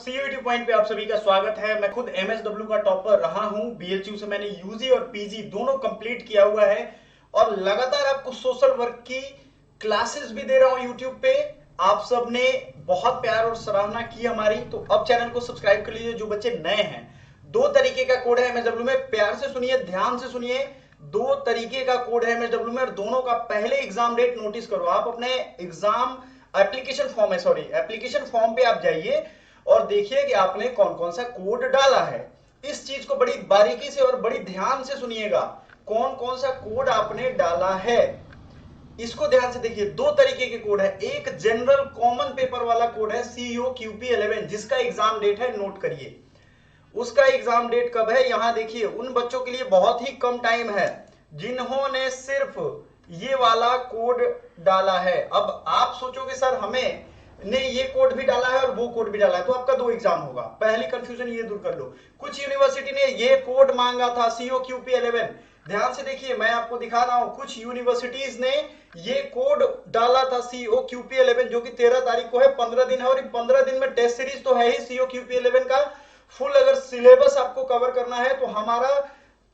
CUET point पे आप सभी का स्वागत है। मैं खुद एमएसडब्ल्यू का टॉपर रहा हूं। बीएचयू से मैंने यूजी और पीजी दोनों कंप्लीट किया हुआ है और लगातार आपको सोशल वर्क की क्लासेस भी दे रहा हूं यूट्यूब पे। आप सब ने बहुत प्यार और सराहना की हमारी, तो अब चैनल को सब्सक्राइब कर लीजिए जो बच्चे नए हैं। दो तरीके का कोड है एमएसडब्ल्यू में, प्यार से सुनिए, ध्यान से सुनिए। दो तरीके का कोड है एमएसडब्ल्यू में और दोनों का पहले एग्जाम डेट नोटिस करो। आप अपने एग्जाम एप्लीकेशन फॉर्म पे आप जाइए और देखिए कि आपने कौन कौन सा कोड डाला है। इस चीज को बड़ी बारीकी से और बड़ी ध्यान से सुनिएगा, कौन कौन सा कोड आपने डाला है इसको ध्यान से देखिए। दो तरीके के कोड है, एक जनरल कॉमन पेपर वाला कोड है COQP11 जिसका एग्जाम डेट है, नोट करिए उसका एग्जाम डेट कब है। यहां देखिए, उन बच्चों के लिए बहुत ही कम टाइम है जिन्होंने सिर्फ ये वाला कोड डाला है। अब आप सोचोगे सर हमें ने ये कोड भी डाला है और वो कोड भी डाला है, तो आपका दो एग्जाम होगा। पहली कंफ्यूजन ये दूर कर लो। कुछ यूनिवर्सिटी ने ये कोड मांगा था COQP11, ध्यान से देखिए मैं आपको दिखा रहा हूं। कुछ यूनिवर्सिटीज ने ये कोड डाला था COQP11 जो कि 13 तारीख को है, 15 दिन है और 15 दिन में टेस्ट सीरीज तो है ही COQP11 का फुल। अगर सिलेबस आपको कवर करना है तो हमारा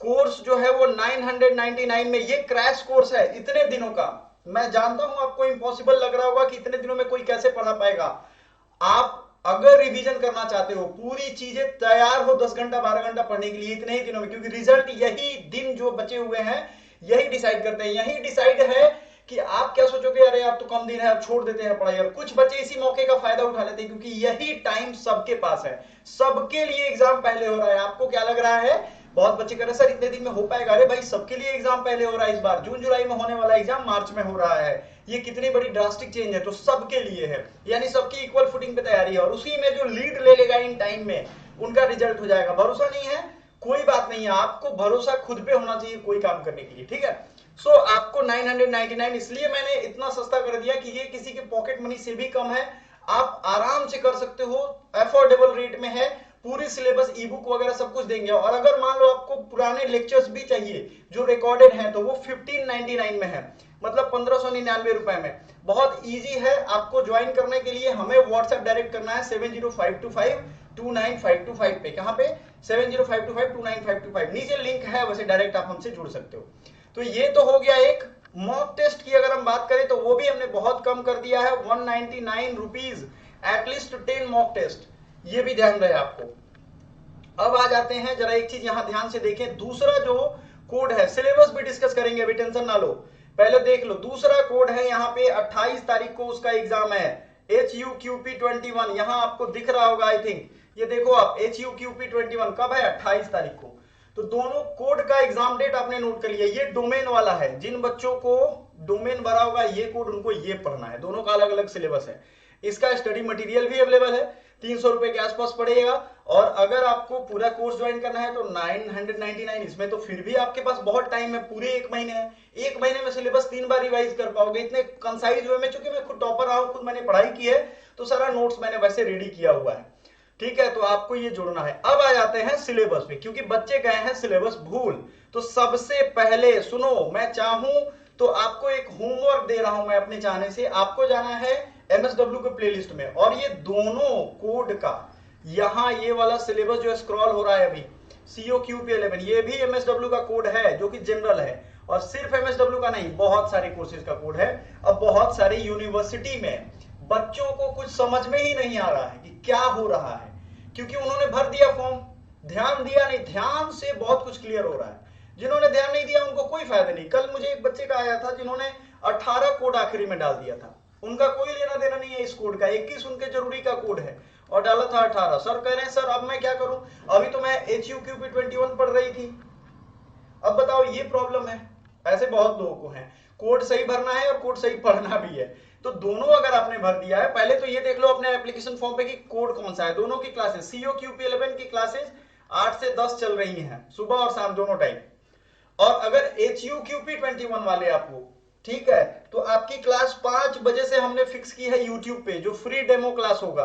कोर्स जो है वो 999 में, ये क्रैश कोर्स है इतने दिनों का। मैं जानता हूं आपको इंपॉसिबल लग रहा होगा कि इतने दिनों में कोई कैसे पढ़ा पाएगा। आप अगर रिवीजन करना चाहते हो, पूरी चीजें तैयार हो 10 घंटा 12 घंटा पढ़ने के लिए इतने ही दिनों में, क्योंकि रिजल्ट यही दिन जो बचे हुए हैं यही डिसाइड करते हैं। यही डिसाइड है कि आप क्या सोचोगे, अरे आप तो कम दिन है अब छोड़ देते हैं पढ़ाई। और कुछ बच्चे इसी मौके का फायदा उठा लेते हैं क्योंकि यही टाइम सबके पास है, सबके लिए एग्जाम पहले हो रहा है। आपको क्या लग रहा है, बहुत बच्चे कह रहे हैं सर इतने दिन में हो पाएगा। अरे भाई सबके लिए एग्जाम पहले हो रहा है। इस बार जून जुलाई में होने वाला एग्जाम मार्च में हो रहा है। ये कितनी बड़ी ड्रास्टिक चेंज है, तो सबके लिए है, यानी सबकी इक्वल फुटिंग पे तैयारी है। और उसी में जो लीड ले लेगा इन टाइम में उनका रिजल्ट हो जाएगा। भरोसा नहीं है कोई बात नहीं है, आपको भरोसा खुद पे होना चाहिए कोई काम करने के लिए, ठीक है। सो आपको 999 इसलिए मैंने इतना सस्ता कर दिया कि ये किसी के पॉकेट मनी से भी कम है, आप आराम से कर सकते हो, अफोर्डेबल रेट में है। पूरी सिलेबस ई बुक वगैरह सब कुछ देंगे। और अगर मान लो आपको पुराने लेक्चर्स भी चाहिए जो रिकॉर्डेड हैं तो वो 1599 में है, मतलब 1599 रुपए में। बहुत इजी है, आपको ज्वाइन करने के लिए हमें व्हाट्सएप डायरेक्ट करना है 7052529525 पे। कहां पे, 7052529525, नीचे लिंक है, वैसे डायरेक्ट आप हमसे जुड़ सकते हो। तो ये तो हो गया एक। मॉक टेस्ट की अगर हम बात करें तो वो भी हमने बहुत कम कर दिया है, 199 रुपीज, एटलीस्ट 10 मॉक टेस्ट, ये भी ध्यान रहे आपको। अब आ जाते हैं, जरा एक चीज यहां ध्यान से देखें। दूसरा जो कोड है, सिलेबस भी डिस्कस करेंगे, अभी टेंशन ना लो, पहले देख लो। दूसरा कोड है यहाँ पे 28 तारीख को उसका एग्जाम है, HUQP21, यहां आपको दिख रहा होगा आई थिंक, ये देखो आप, HUQP21 कब है, 28 तारीख को। तो दोनों कोड का एग्जाम डेट आपने नोट कर लिया। ये डोमेन वाला है, जिन बच्चों को डोमेन भरा होगा ये कोड उनको ये पढ़ना है। दोनों का अलग अलग सिलेबस है। इसका स्टडी मटेरियल भी अवेलेबल है, 300 रुपए के आसपास पड़ेगा। और अगर आपको पूरा कोर्स ज्वाइन करना है तो 999, इसमें तो फिर भी आपके पास बहुत टाइम है, पूरे 1 महीने है। 1 महीने में सिलेबस 3 बार रिवाइज कर पाओगे इतने कंसाइज वे में। चूंकि मैं खुद टॉपर रहा हूं, खुद मैंने पढ़ाई की है, तो सारा नोट्स मैंने वैसे रेडी किया हुआ है, ठीक है। तो आपको ये जोड़ना है। अब आ जाते हैं सिलेबस पे, क्योंकि बच्चे गए हैं सिलेबस भूल। तो सबसे पहले सुनो, मैं चाहूं तो आपको एक होमवर्क दे रहा हूं मैं अपने चाहने से। आपको जाना है एमएसडब्ल्यू के प्लेलिस्ट में और ये दोनों कोड का यहां ये वाला सिलेबस जो स्क्रॉल हो रहा है अभी, COQP11, ये भी एमएसडब्ल्यू का कोड है जो कि जनरल है। और सिर्फ एमएसडब्ल्यू का नहीं, बहुत सारे कोर्सेज का कोड है। अब बहुत सारी यूनिवर्सिटी में बच्चों को कुछ समझ में ही नहीं आ रहा है कि क्या हो रहा है, क्योंकि उन्होंने भर दिया फॉर्म, ध्यान दिया नहीं। ध्यान से बहुत कुछ क्लियर हो रहा है, जिन्होंने ध्यान नहीं दिया उनको कोई फायदा नहीं। कल मुझे एक बच्चे का आया था जिन्होंने 18 कोड आखिरी में डाल दिया था, उनका कोई लेना देना नहीं है इस कोड का, 21 उनके जरूरी का कोड है और डाला था 18। सर कह रहे हैं सर अब मैं क्या करूं, अभी तो मैं HUQP21 पढ़ रही थी, अब बताओ ये प्रॉब्लम है। ऐसे बहुत लोगों को है, कोड सही भरना है और कोड सही पढ़ना भी है। तो दोनों अगर आपने भर दिया है, पहले तो ये देख लो अपने एप्लीकेशन फॉर्म पे कि कोड कौन सा है। दोनों की क्लासेस, COQP11 की क्लासेस 8 से 10 चल रही हैं, सुबह और शाम दोनों टाइम। और अगर HUQP21 वाले आपको, ठीक है, तो आपकी क्लास 5 बजे से हमने फिक्स की है यूट्यूब पे, जो फ्री डेमो क्लास होगा।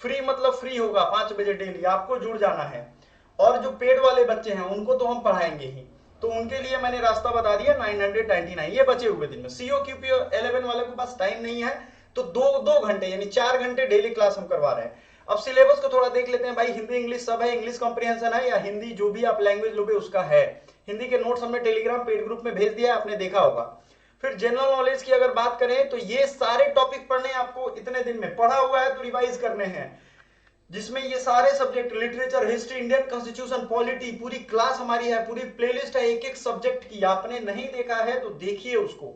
फ्री मतलब फ्री होगा, 5 बजे डेली आपको जुड़ जाना है। और जो पेड वाले बच्चे हैं उनको तो हम पढ़ाएंगे ही, तो उनके लिए मैंने रास्ता बता दिया 999, ये बचे हुए दिन में। COQP11 वाले के पास टाइम नहीं है तो 2 घंटे यानी 4 घंटे डेली क्लास हम करवा रहे हैं। अब सिलेबस को थोड़ा देख लेते हैं भाई। हिंदी इंग्लिश सब है, इंग्लिश कॉम्प्रिहेंशन है या हिंदी जो भी आप लैंग्वेज लोगे उसका है। हिंदी के नोट्स हमने टेलीग्राम पेड ग्रुप में भेज दिया है, आपने देखा होगा। फिर जनरल नॉलेज की अगर बात करें तो ये सारे टॉपिक पढ़ने आपको इतने दिन में, पढ़ा हुआ है तो रिवाइज करने हैं, जिसमें ये सारे subject literature, history, Indian constitution, polity, पूरी क्लास हमारी है, पूरी प्लेलिस्ट है एक एक सब्जेक्ट की। आपने नहीं देखा है तो देखिए उसको।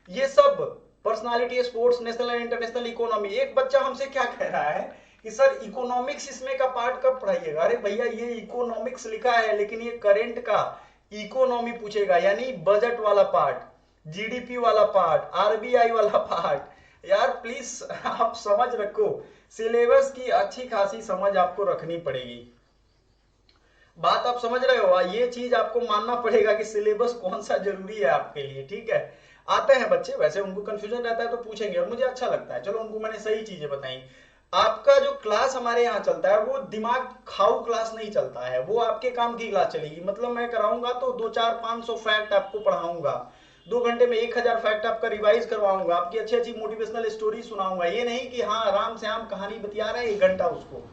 ये सब personality, sports, national and international economy. एक बच्चा हमसे क्या कह रहा है कि सर इकोनॉमिक्स इसमें का पार्ट कब पढ़ाइएगा? अरे भैया ये इकोनॉमिक्स लिखा है लेकिन ये करंट का इकोनॉमी पूछेगा, यानी बजट वाला पार्ट, जीडीपी वाला पार्ट, आरबीआई वाला पार्ट। यार प्लीज आप समझ रखो, सिलेबस की अच्छी खासी समझ आपको रखनी पड़ेगी। बात आप समझ रहे हो? ये चीज आपको मानना पड़ेगा कि सिलेबस कौन सा जरूरी है आपके लिए, ठीक है। आते हैं बच्चे, वैसे उनको कंफ्यूजन रहता है तो पूछेंगे और मुझे अच्छा लगता है, चलो उनको मैंने सही चीजें बताई। आपका जो क्लास हमारे यहाँ चलता है वो दिमाग खाऊ क्लास नहीं चलता है, वो आपके काम की क्लास चलेगी। मतलब मैं कराऊंगा तो 2-4-500 फैक्ट आपको पढ़ाऊंगा, 2 घंटे में 1000 फैक्ट आपका रिवाइज करवाऊंगा, आपकी अच्छी अच्छी मोटिवेशनल स्टोरी सुनाऊंगा। ये नहीं कि हाँ आराम से आम कहानी बतिया रहे 1 घंटा उसको,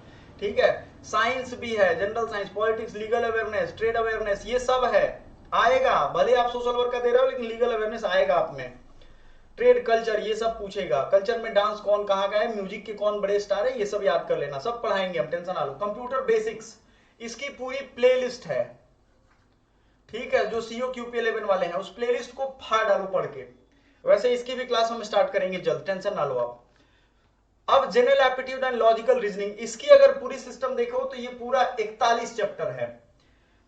ठीक है। साइंस भी है, general science, politics, legal awareness, trade awareness, ये सब है, आएगा। भले आप सोशल वर्क का दे रहे हो लेकिन लीगल अवेयरनेस आएगा आप में। ट्रेड, कल्चर, ये सब पूछेगा। कल्चर में डांस कौन कहाँ का है, म्यूजिक के कौन बड़े स्टार है, ये सब याद कर लेना, सब पढ़ाएंगे हम, टेंशन ना लो। कंप्यूटर बेसिक्स, इसकी पूरी प्लेलिस्ट है, ठीक है। जो सीओ क्यूपी 11 वाले हैं उस प्लेलिस्ट को फाड़ डालो पढ़ के। वैसे इसकी भी क्लास हम स्टार्ट करेंगे जल्द, टेंशन ना लो आप। अब general aptitude and logical reasoning, इसकी अगर पूरी सिस्टम देखो तो ये पूरा 41 चैप्टर है,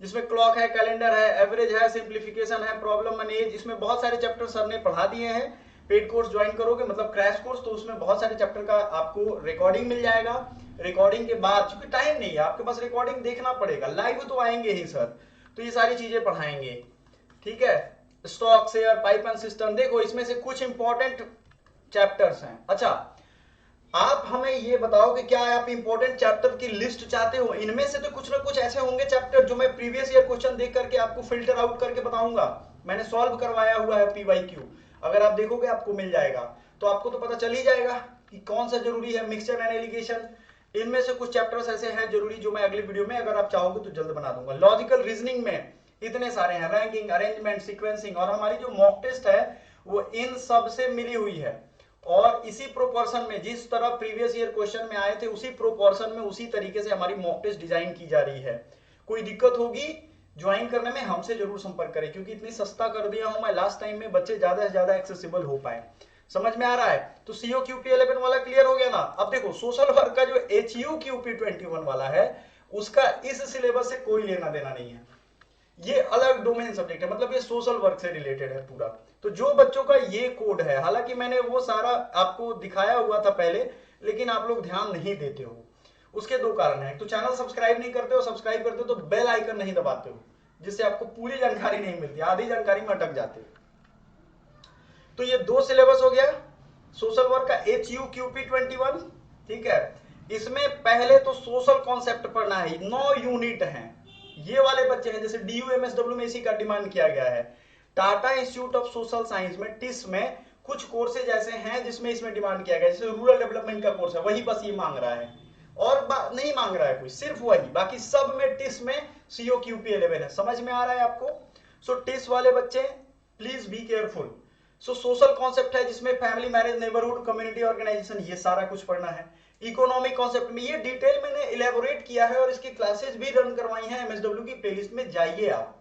जिसमें क्लॉक है, कैलेंडर है, एवरेज है, सिंप्लीफिकेशन है, प्रॉब्लम एंड एज। इसमें बहुत सारे चैप्टर सर ने पढ़ा दिए हैं। पेड कोर्स ज्वाइन करोगे मतलब क्रैश कोर्स, तो उसमें बहुत सारे चैप्टर का आपको रिकॉर्डिंग मिल जाएगा। रिकॉर्डिंग के बाद, चूंकि टाइम नहीं है आपके पास, रिकॉर्डिंग देखना पड़ेगा, लाइव तो आएंगे ही सर, तो ये सारी चीजें पढ़ाएंगे, ठीक है। Stock, share, pipe and system, देखो इसमें से कुछ इंपॉर्टेंट चैप्टर्स हैं। अच्छा आप हमें ये बताओ कि क्या आप इंपॉर्टेंट चैप्टर की लिस्ट चाहते हो? इनमें से तो कुछ ना कुछ ऐसे होंगे चैप्टर जो मैं प्रीवियस ईयर क्वेश्चन देख करके आपको फिल्टर आउट करके बताऊंगा, मैंने सॉल्व करवाया हुआ है पीवाईक्यू। अगर आप देखोगे आपको मिल जाएगा, तो आपको तो पता चल ही जाएगा कि कौन सा जरूरी है। मिक्सचर एंड एलिगेशन, इनमें से कुछ चैप्टर्स ऐसे हैं जरूरी जो मैं अगली वीडियो में अगर आप चाहोगे तो जल्द बना दूंगा। लॉजिकल रीजनिंग में इतने सारे हैं, रैंकिंग, अरेंजमेंट, सीक्वेंसिंग, और हमारी जो मॉक टेस्ट है वो इन सब से मिली हुई है। और इसी प्रोपोर्शन में, जिस तरह प्रीवियस ईयर क्वेश्चन में आए थे उसी प्रोपोर्शन में, उसी तरीके से हमारी मॉक टेस्ट डिजाइन की जा रही है। कोई दिक्कत होगी ज्वाइन करने में हमसे जरूर संपर्क करें, क्योंकि इतनी सस्ता कर दिया हूं मैं लास्ट टाइम में, बच्चे ज्यादा से ज्यादा एक्सेसिबल हो पाए। समझ में आ रहा है? तो सीओ क्यूपी 11 वाला क्लियर हो गया ना। अब देखो सोशल वर्क का जो एचयू क्यूपी 21 वाला है उसका इस सिलेबस से कोई लेना देना नहीं है, ये अलग डोमेन सब्जेक्ट है, मतलब ये सोशल वर्क से रिलेटेड है पूरा। तो जो बच्चों का ये कोड है, हालांकि मैंने वो सारा आपको दिखाया हुआ था पहले, लेकिन आप लोग ध्यान नहीं देते हो। उसके 2 कारण हैं, तो चैनल सब्सक्राइब नहीं करते हो, सब्सक्राइब करते हो तो बेल आइकन नहीं दबाते हो, जिससे आपको पूरी जानकारी नहीं मिलती, आधी जानकारी में अटक जाते हो। तो ये 2 सिलेबस हो गया सोशल वर्क का, एचयू क्यूपी 21, ठीक है। इसमें पहले तो सोशल कॉन्सेप्ट पढ़ना है, 9 यूनिट हैं। ये वाले बच्चे हैं, जैसे DU-MSW में इसी का डिमांड किया गया है। Tata institute of social science में, टिस में कुछ कोर्सेज ऐसे हैं जिसमें इसमें डिमांड किया गया, जैसे रूरल डेवलपमेंट का कोर्स है, वही बस ये मांग रहा है, और नहीं मांग रहा है कोई, सिर्फ वही। बाकी सब में टिस में सीओ क्यूपी 11 है। समझ में आ रहा है आपको? सो टिस वाले बच्चे please be careful. So social concept है जिसमें family, marriage, neighbourhood, community organisation, ये सारा कुछ पढ़ना है। इकोनॉमिक कॉन्सेप्ट में ये डिटेल मैंने इलेबोरेट किया है और इसकी क्लासेस भी रन करवाई हैं एमएसडब्ल्यू की प्लेलिस्ट में, जाइए आप।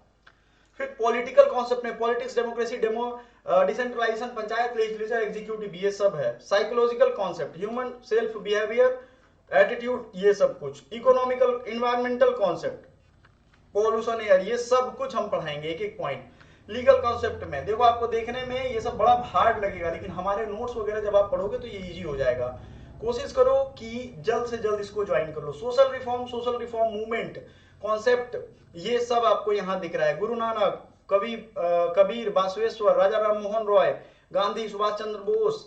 फिर पॉलिटिकल कॉन्सेप्ट में politics, democracy, decentralisation, panchayat, legislature, executive, ये सब है। Psychological concept, human self behaviour, attitude, ये सब कुछ। Economical, environmental concept, pollution, air, ये सब कुछ हम पढ़ाएंगे एक एक पॉइंट। लीगल कॉन्सेप्ट में देखो आपको देखने में ये सब बड़ा हार्ड लगेगा, लेकिन हमारे नोट्स वगैरह जब आप पढ़ोगे तो ये इजी हो जाएगा। कोशिश करो कि जल्द से जल्द इसको ज्वाइन कर लो। सोशल रिफॉर्म मूवमेंट कॉन्सेप्ट, ये सब आपको यहाँ दिख रहा है। गुरु नानक, कबीर, बासवेश्वर, राजा राम मोहन रॉय, गांधी, सुभाष चंद्र बोस,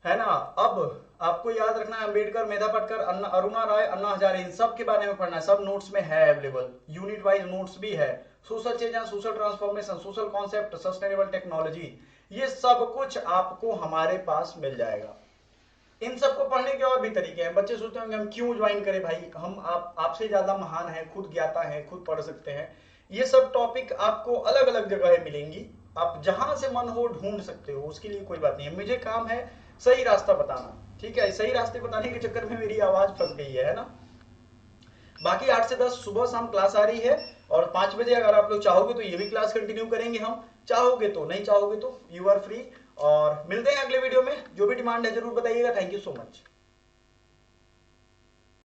है ना। अब आपको याद रखना है अम्बेडकर, मेधा पाटकर, अरुणा राय, अन्ना हजारे, इन सब के बारे में पढ़ना है, सब नोट्स में है अवेलेबल, यूनिट वाइज नोट्स भी है। Social change and social transformation, social concept, sustainable technology, ये सब कुछ आपको हमारे पास मिल जाएगा। इन सबको पढ़ने के और भी तरीके हैं। बच्चे सोचते होंगे हम क्यों ज्वाइन करें भाई, हम आपसे ज्यादा महान है, खुद ज्ञाता है, खुद पढ़ सकते हैं। ये सब टॉपिक आपको अलग अलग जगह मिलेंगी, आप जहां से मन हो ढूंढ सकते हो, उसके लिए कोई बात नहीं है। मुझे काम है सही रास्ता बताना, ठीक है। सही रास्ते बताने के चक्कर में मेरी आवाज फंस गई है ना। बाकी 8 से 10 सुबह शाम क्लास आ रही है, और 5 बजे अगर आप लोग चाहोगे तो ये भी क्लास कंटिन्यू करेंगे हम, चाहोगे तो, नहीं चाहोगे तो यू आर फ्री। और मिलते हैं अगले वीडियो में। जो भी डिमांड है जरूर बताइएगा। Thank you so much.